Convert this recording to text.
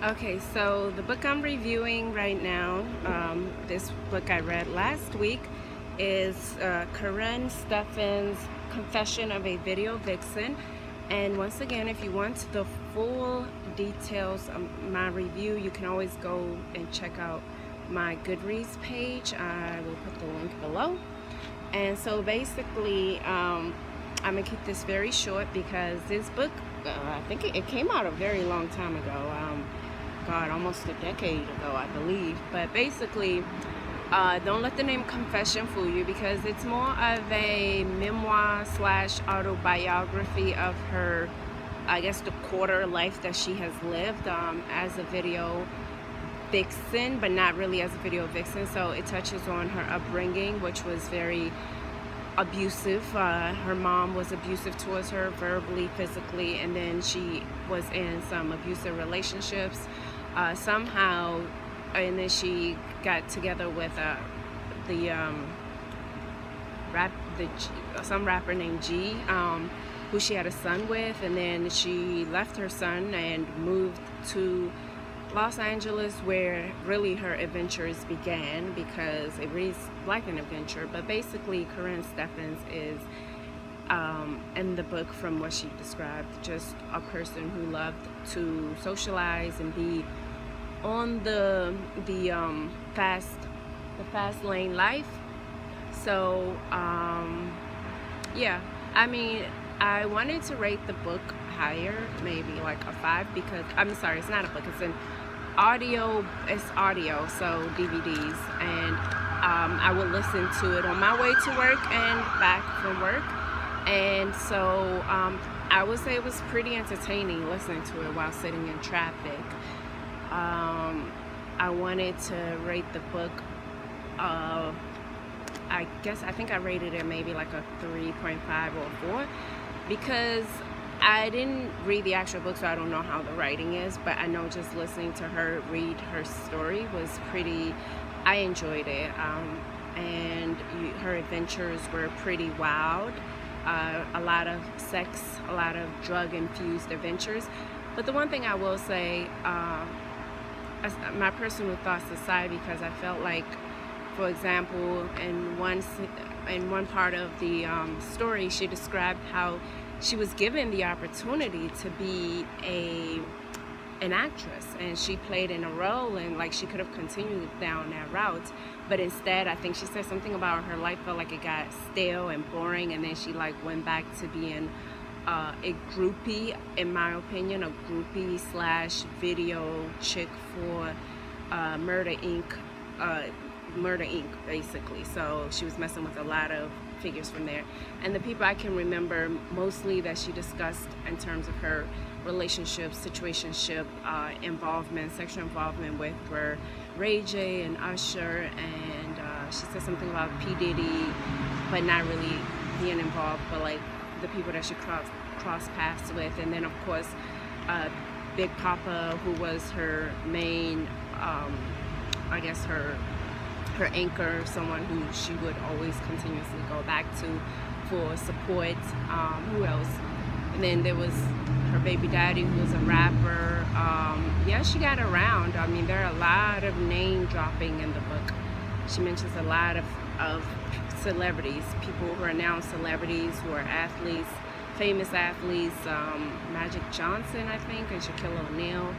Okay, so the book I'm reviewing right now, this book I read last week, is Karrine Steffans' Confession of a Video Vixen. And once again, if you want the full details of my review, you can always go and check out my Goodreads page. I will put the link below. And so basically, I'm gonna keep this very short because this book, I think it came out a very long time ago. God, almost a decade ago, I believe. But basically, don't let the name Confession fool you, because it's more of a memoir slash autobiography of her, I guess, the quarter life that she has lived as a video vixen, but not really as a video vixen. So it touches on her upbringing, which was very abusive. Her mom was abusive towards her, verbally, physically, and then she was in some abusive relationships somehow, and then she got together with some rapper named G, who she had a son with, and then she left her son and moved to Los Angeles, where really her adventures began, because it reads like an adventure. But basically, Karrine Steffans is, in the book, from what she described, just a person who loved to socialize and be on the fast lane life. So yeah, I mean, I wanted to rate the book higher, maybe like a 5, because I'm sorry, it's not a book, it's an audio, so DVDs, and I would listen to it on my way to work and back from work. And so I would say it was pretty entertaining listening to it while sitting in traffic. I wanted to rate the book, I think I rated it maybe like a 3.5 or 4, because I didn't read the actual book, so I don't know how the writing is, but I know just listening to her read her story was pretty, I enjoyed it, and her adventures were pretty wild, a lot of sex, a lot of drug-infused adventures. But the one thing I will say, my personal thoughts aside, because I felt like, for example, in one part of the story, she described how she was given the opportunity to be an actress, and she played in a role, and like she could have continued down that route, but instead, I think she said something about her life felt like it got stale and boring, and then she like went back to being a groupie, in my opinion, a groupie slash video chick for Murder Inc. Basically. So she was messing with a lot of figures from there. And the people I can remember mostly that she discussed in terms of her relationship, situationship, involvement, sexual involvement with were Ray J and Usher, and she said something about P. Diddy, but not really being involved, but like the people that she crossed paths with. And then of course Big Papa, who was her main, I guess her anchor, someone who she would always continuously go back to for support. Who else? And then there was her baby daddy, who was a rapper. Yeah, she got around. I mean, there are a lot of name dropping in the book. She mentions a lot of celebrities, people who are now celebrities, who are athletes, famous athletes, Magic Johnson, I think, and Shaquille O'Neal.